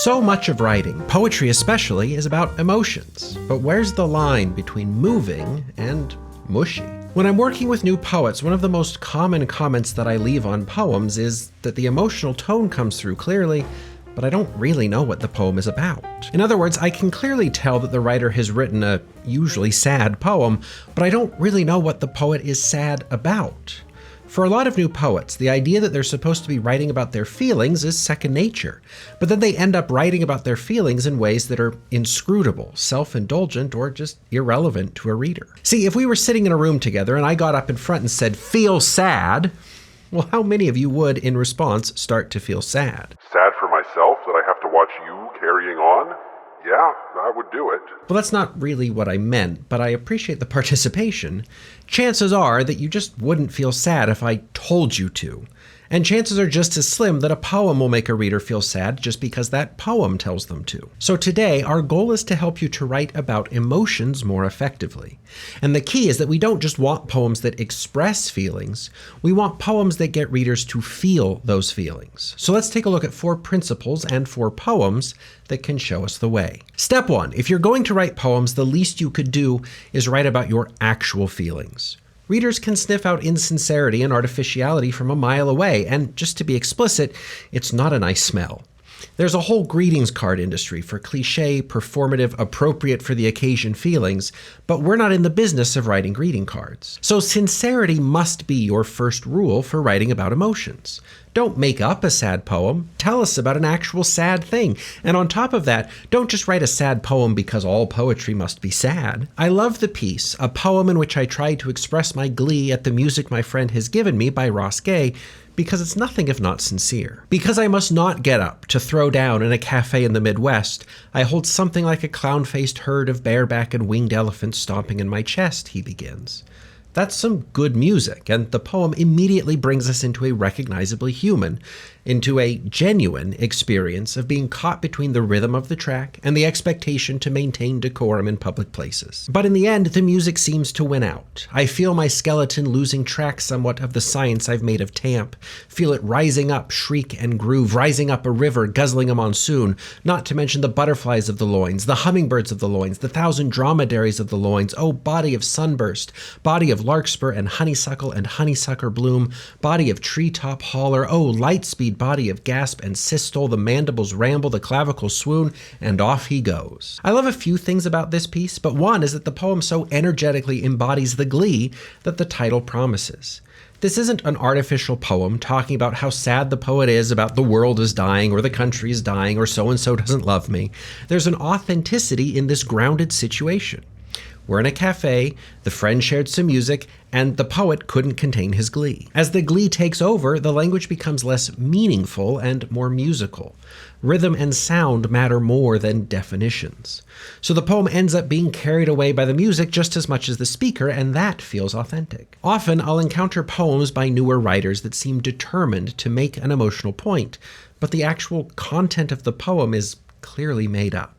So much of writing, poetry especially, is about emotions. But where's the line between moving and mushy? When I'm working with new poets, one of the most common comments that I leave on poems is that the emotional tone comes through clearly, but I don't really know what the poem is about. In other words, I can clearly tell that the writer has written a usually sad poem, but I don't really know what the poet is sad about. For a lot of new poets, the idea that they're supposed to be writing about their feelings is second nature, but then they end up writing about their feelings in ways that are inscrutable, self-indulgent, or just irrelevant to a reader. See, if we were sitting in a room together and I got up in front and said, "Feel sad," well, how many of you would, in response, start to feel sad? Sad for myself that I have to watch you carrying on? Yeah, I would do it. Well, that's not really what I meant, but I appreciate the participation. Chances are that you just wouldn't feel sad if I told you to. And chances are just as slim that a poem will make a reader feel sad just because that poem tells them to. So today, our goal is to help you to write about emotions more effectively. And the key is that we don't just want poems that express feelings, we want poems that get readers to feel those feelings. So let's take a look at 4 principles and 4 poems that can show us the way. Step 1, if you're going to write poems, the least you could do is write about your actual feelings. Readers can sniff out insincerity and artificiality from a mile away, and just to be explicit, it's not a nice smell. There's a whole greetings card industry for cliché, performative, appropriate for the occasion feelings, but we're not in the business of writing greeting cards. So sincerity must be your first rule for writing about emotions. Don't make up a sad poem. Tell us about an actual sad thing. And on top of that, don't just write a sad poem because all poetry must be sad. I love the piece, a poem in which I tried to express my glee at the music my friend has given me by Ross Gay, because it's nothing if not sincere. Because I must not get up to throw down in a cafe in the Midwest, I hold something like a clown-faced herd of bareback and winged elephants stomping in my chest, he begins. That's some good music, and the poem immediately brings us into a recognizably human, into a genuine experience of being caught between the rhythm of the track and the expectation to maintain decorum in public places. But in the end, the music seems to win out. I feel my skeleton losing track somewhat of the science I've made of tamp, feel it rising up, shriek and groove, rising up a river, guzzling a monsoon, not to mention the butterflies of the loins, the hummingbirds of the loins, the 1,000 dromedaries of the loins, oh, body of sunburst, body of larkspur and honeysuckle and honeysucker bloom, body of treetop holler, oh, light speed, body of gasp and systole, the mandibles ramble, the clavicles swoon, and off he goes. I love a few things about this piece, but one is that the poem so energetically embodies the glee that the title promises. This isn't an artificial poem talking about how sad the poet is about the world is dying or the country is dying or so-and-so doesn't love me. There's an authenticity in this grounded situation. We're in a cafe, the friend shared some music, and the poet couldn't contain his glee. As the glee takes over, the language becomes less meaningful and more musical. Rhythm and sound matter more than definitions. So the poem ends up being carried away by the music just as much as the speaker, and that feels authentic. Often, I'll encounter poems by newer writers that seem determined to make an emotional point, but the actual content of the poem is clearly made up.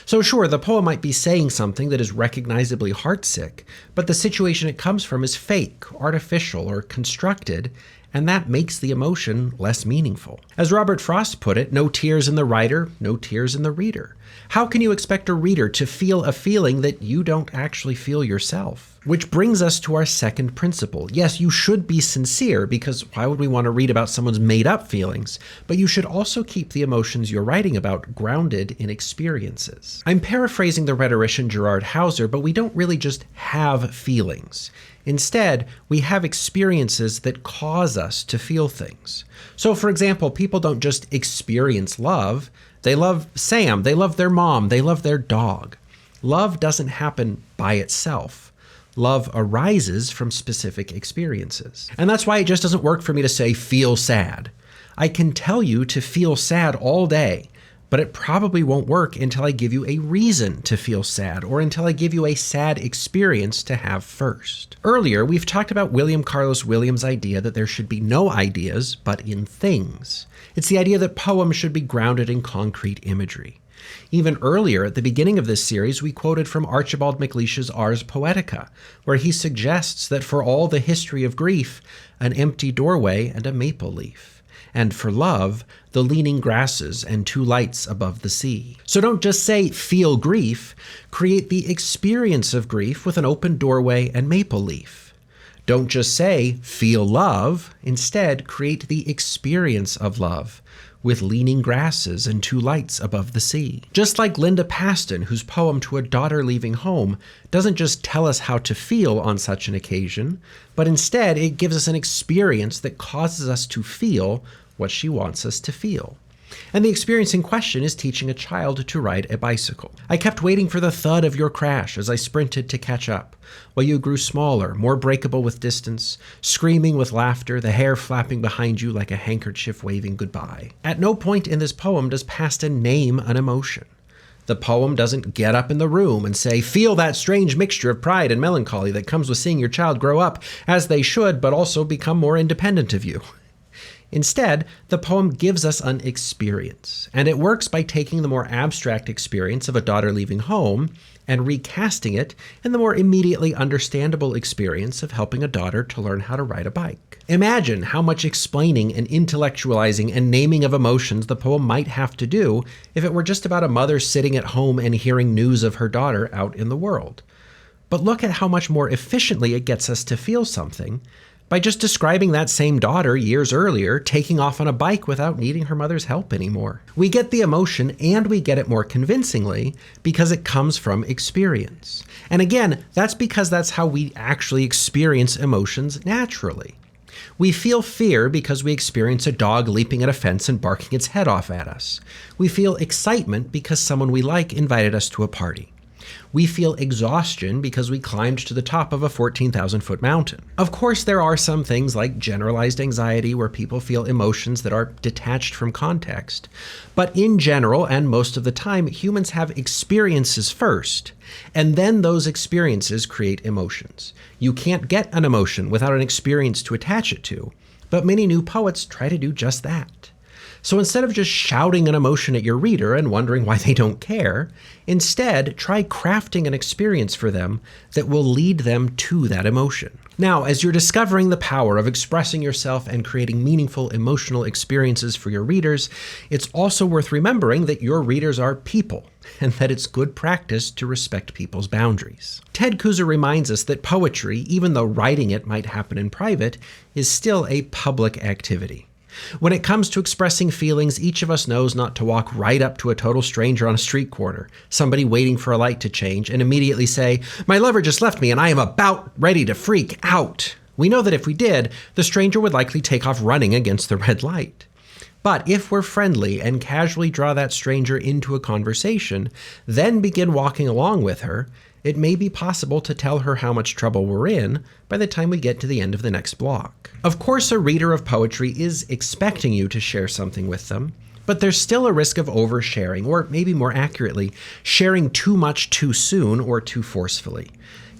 So sure, the poem might be saying something that is recognizably heartsick, but the situation it comes from is fake, artificial, or constructed, and that makes the emotion less meaningful. As Robert Frost put it, no tears in the writer, no tears in the reader. How can you expect a reader to feel a feeling that you don't actually feel yourself? Which brings us to our second principle. Yes, you should be sincere, because why would we want to read about someone's made-up feelings? But you should also keep the emotions you're writing about grounded in experiences. I'm paraphrasing the rhetorician Gerard Hauser, but we don't really just have feelings. Instead, we have experiences that cause us to feel things. So, for example, people don't just experience love. They love Sam, they love their mom, they love their dog. Love doesn't happen by itself. Love arises from specific experiences. And that's why it just doesn't work for me to say, feel sad. I can tell you to feel sad all day, but it probably won't work until I give you a reason to feel sad, or until I give you a sad experience to have first. Earlier, we've talked about William Carlos Williams' idea that there should be no ideas, but in things. It's the idea that poems should be grounded in concrete imagery. Even earlier, at the beginning of this series, we quoted from Archibald MacLeish's Ars Poetica, where he suggests that for all the history of grief, an empty doorway and a maple leaf. and for love, the leaning grasses and two lights above the sea. So don't just say, feel grief, create the experience of grief with an open doorway and maple leaf. Don't just say, feel love, instead create the experience of love with leaning grasses and two lights above the sea. Just like Linda Paston, whose poem To a Daughter Leaving Home doesn't just tell us how to feel on such an occasion, but instead it gives us an experience that causes us to feel what she wants us to feel. And the experience in question is teaching a child to ride a bicycle. I kept waiting for the thud of your crash as I sprinted to catch up, while you grew smaller, more breakable with distance, screaming with laughter, the hair flapping behind you like a handkerchief waving goodbye. At no point in this poem does Paston name an emotion. The poem doesn't get up in the room and say, feel that strange mixture of pride and melancholy that comes with seeing your child grow up, as they should, but also become more independent of you. Instead, the poem gives us an experience, and it works by taking the more abstract experience of a daughter leaving home and recasting it in the more immediately understandable experience of helping a daughter to learn how to ride a bike. Imagine how much explaining and intellectualizing and naming of emotions the poem might have to do if it were just about a mother sitting at home and hearing news of her daughter out in the world. But look at how much more efficiently it gets us to feel something by just describing that same daughter years earlier taking off on a bike without needing her mother's help anymore. We get the emotion, and we get it more convincingly because it comes from experience. And again, that's because that's how we actually experience emotions naturally. We feel fear because we experience a dog leaping at a fence and barking its head off at us. We feel excitement because someone we like invited us to a party. We feel exhaustion because we climbed to the top of a 14,000-foot mountain. Of course, there are some things like generalized anxiety where people feel emotions that are detached from context. But in general, and most of the time, humans have experiences first, and then those experiences create emotions. You can't get an emotion without an experience to attach it to, but many new poets try to do just that. So instead of just shouting an emotion at your reader and wondering why they don't care, instead try crafting an experience for them that will lead them to that emotion. Now, as you're discovering the power of expressing yourself and creating meaningful emotional experiences for your readers, it's also worth remembering that your readers are people, and that it's good practice to respect people's boundaries. Ted Kooser reminds us that poetry, even though writing it might happen in private, is still a public activity. When it comes to expressing feelings, each of us knows not to walk right up to a total stranger on a street corner, somebody waiting for a light to change, and immediately say, "My lover just left me and I am about ready to freak out." We know that if we did, the stranger would likely take off running against the red light. But if we're friendly and casually draw that stranger into a conversation, then begin walking along with her, it may be possible to tell her how much trouble we're in by the time we get to the end of the next block. Of course, a reader of poetry is expecting you to share something with them, but there's still a risk of oversharing, or maybe more accurately, sharing too much too soon or too forcefully.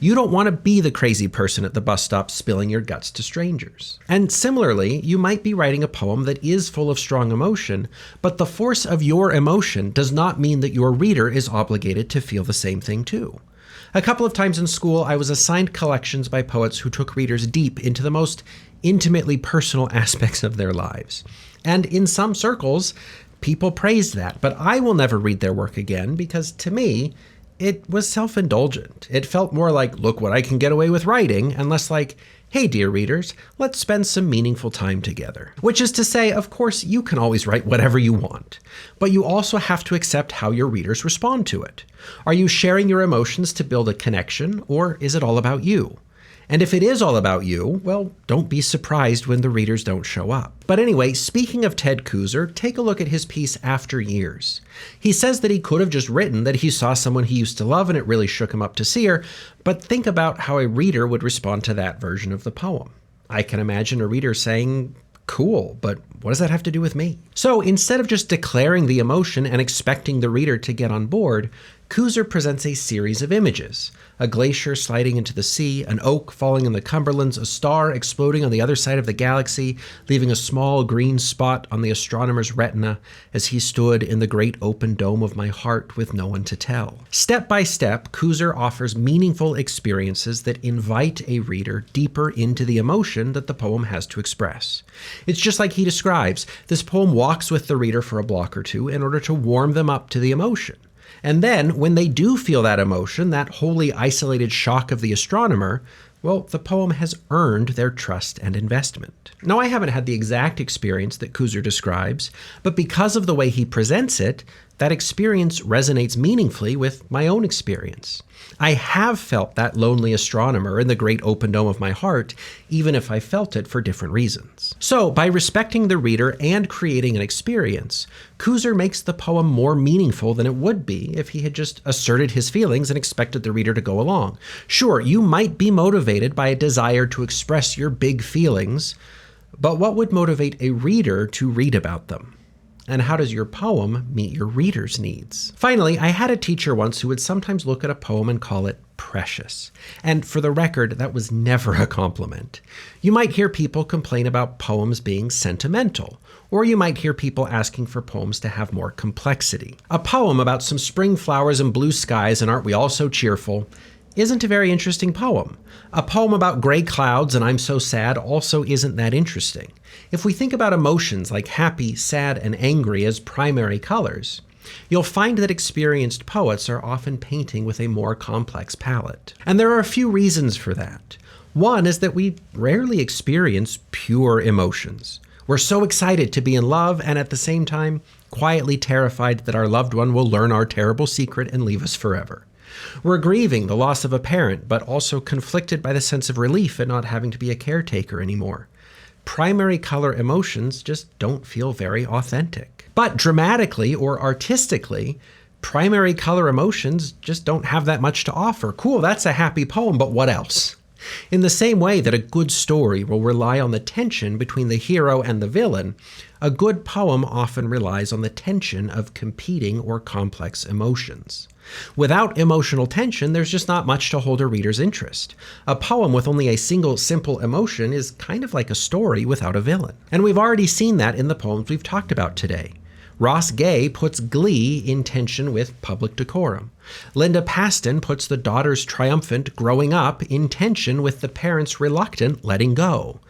You don't want to be the crazy person at the bus stop spilling your guts to strangers. And similarly, you might be writing a poem that is full of strong emotion, but the force of your emotion does not mean that your reader is obligated to feel the same thing too. A couple of times in school, I was assigned collections by poets who took readers deep into the most intimately personal aspects of their lives. And in some circles, people praised that, but I will never read their work again because, to me, it was self-indulgent. It felt more like, look what I can get away with writing, and less like, hey, dear readers, let's spend some meaningful time together. Which is to say, of course, you can always write whatever you want, but you also have to accept how your readers respond to it. Are you sharing your emotions to build a connection, or is it all about you? And if it is all about you, well, don't be surprised when the readers don't show up. But anyway, speaking of Ted Kooser, take a look at his piece After Years. He says that he could have just written that he saw someone he used to love and it really shook him up to see her, but think about how a reader would respond to that version of the poem. I can imagine a reader saying, cool, but what does that have to do with me? So instead of just declaring the emotion and expecting the reader to get on board, Kuser presents a series of images: a glacier sliding into the sea, an oak falling in the Cumberlands, a star exploding on the other side of the galaxy, leaving a small green spot on the astronomer's retina as he stood in the great open dome of my heart with no one to tell. Step by step, Kuser offers meaningful experiences that invite a reader deeper into the emotion that the poem has to express. It's just like he describes, this poem walks with the reader for a block or two in order to warm them up to the emotion. And then, when they do feel that emotion, that wholly isolated shock of the astronomer, well, the poem has earned their trust and investment. Now, I haven't had the exact experience that Kuser describes, but because of the way he presents it, that experience resonates meaningfully with my own experience. I have felt that lonely astronomer in the great open dome of my heart, even if I felt it for different reasons. So, by respecting the reader and creating an experience, Kuser makes the poem more meaningful than it would be if he had just asserted his feelings and expected the reader to go along. Sure, you might be motivated by a desire to express your big feelings, but what would motivate a reader to read about them? And how does your poem meet your reader's needs? Finally, I had a teacher once who would sometimes look at a poem and call it precious. And for the record, that was never a compliment. You might hear people complain about poems being sentimental, or you might hear people asking for poems to have more complexity. A poem about some spring flowers and blue skies and aren't we all so cheerful isn't a very interesting poem. A poem about gray clouds and I'm so sad also isn't that interesting. If we think about emotions like happy, sad, and angry as primary colors, you'll find that experienced poets are often painting with a more complex palette. And there are a few reasons for that. One is that we rarely experience pure emotions. We're so excited to be in love and at the same time quietly terrified that our loved one will learn our terrible secret and leave us forever. We're grieving the loss of a parent, but also conflicted by the sense of relief at not having to be a caretaker anymore. Primary color emotions just don't feel very authentic. But dramatically or artistically, primary color emotions just don't have that much to offer. Cool, that's a happy poem, but what else? In the same way that a good story will rely on the tension between the hero and the villain, a good poem often relies on the tension of competing or complex emotions. Without emotional tension, there's just not much to hold a reader's interest. A poem with only a single simple emotion is kind of like a story without a villain. And we've already seen that in the poems we've talked about today. Ross Gay puts glee in tension with public decorum. Linda Paston puts the daughter's triumphant growing up in tension with the parents' reluctant letting go.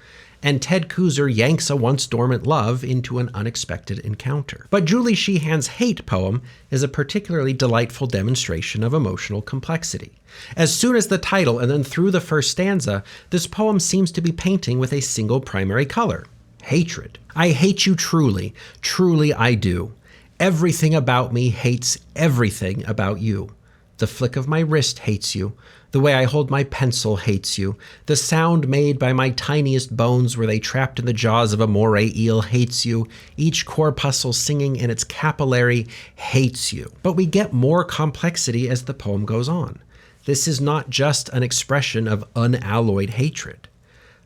And Ted Kuser yanks a once dormant love into an unexpected encounter. But Julie Sheehan's Hate poem is a particularly delightful demonstration of emotional complexity. As soon as the title and then through the first stanza, this poem seems to be painting with a single primary color: hatred. I hate you truly, truly I do. Everything about me hates everything about you. The flick of my wrist hates you. The way I hold my pencil hates you. The sound made by my tiniest bones were they trapped in the jaws of a moray eel hates you. Each corpuscle singing in its capillary hates you. But we get more complexity as the poem goes on. This is not just an expression of unalloyed hatred.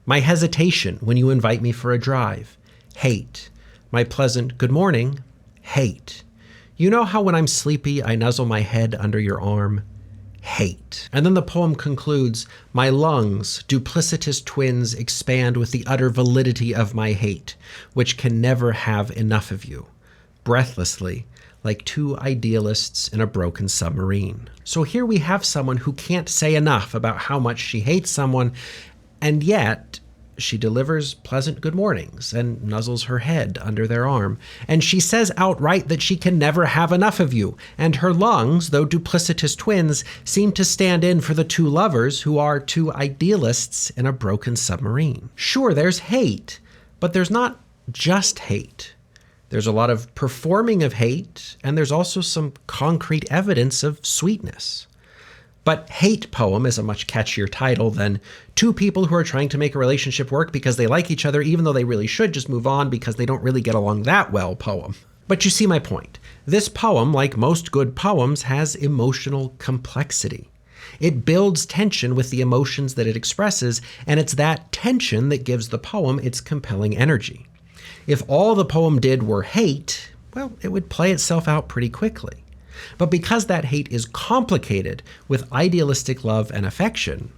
My hesitation when you invite me for a drive, hate. My pleasant good morning, hate. You know how when I'm sleepy I nuzzle my head under your arm? Hate. And then the poem concludes, my lungs, duplicitous twins, expand with the utter validity of my hate, which can never have enough of you. Breathlessly, like two idealists in a broken submarine. So here we have someone who can't say enough about how much she hates someone, and yet she delivers pleasant good mornings and nuzzles her head under their arm. And she says outright that she can never have enough of you. And her lungs, though duplicitous twins, seem to stand in for the two lovers who are two idealists in a broken submarine. Sure, there's hate, but there's not just hate. There's a lot of performing of hate, and there's also some concrete evidence of sweetness. But Hate poem is a much catchier title than two people who are trying to make a relationship work because they like each other even though they really should just move on because they don't really get along that well poem. But you see my point. This poem, like most good poems, has emotional complexity. It builds tension with the emotions that it expresses, and it's that tension that gives the poem its compelling energy. If all the poem did were hate, well, it would play itself out pretty quickly. But because that hate is complicated with idealistic love and affection,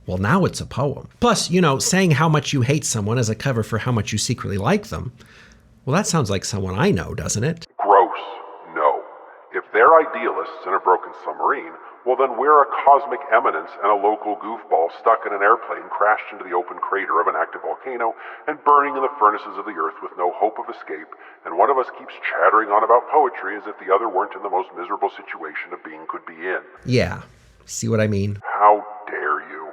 well, now it's a poem. Plus, saying how much you hate someone as a cover for how much you secretly like them, well, that sounds like someone I know, doesn't it? Gross. No. If they're idealists in a broken submarine, well then we're a cosmic eminence and a local goofball stuck in an airplane crashed into the open crater of an active volcano and burning in the furnaces of the earth with no hope of escape, and one of us keeps chattering on about poetry as if the other weren't in the most miserable situation a being could be in. Yeah. See what I mean? How dare you?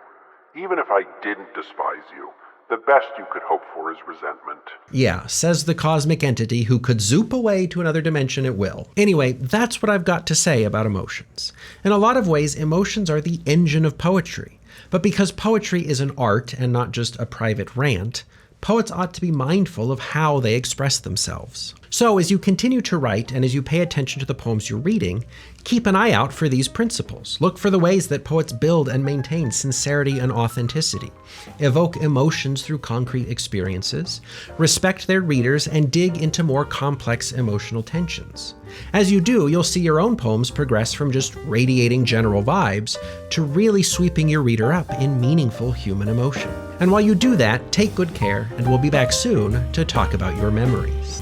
Even if I didn't despise you, the best you could hope for is resentment. Yeah, says the cosmic entity who could zoop away to another dimension at will. Anyway, that's what I've got to say about emotions. In a lot of ways, emotions are the engine of poetry. But because poetry is an art and not just a private rant, poets ought to be mindful of how they express themselves. So as you continue to write and as you pay attention to the poems you're reading, keep an eye out for these principles. Look for the ways that poets build and maintain sincerity and authenticity, evoke emotions through concrete experiences, respect their readers, and dig into more complex emotional tensions. As you do, you'll see your own poems progress from just radiating general vibes to really sweeping your reader up in meaningful human emotion. And while you do that, take good care, and we'll be back soon to talk about your memories.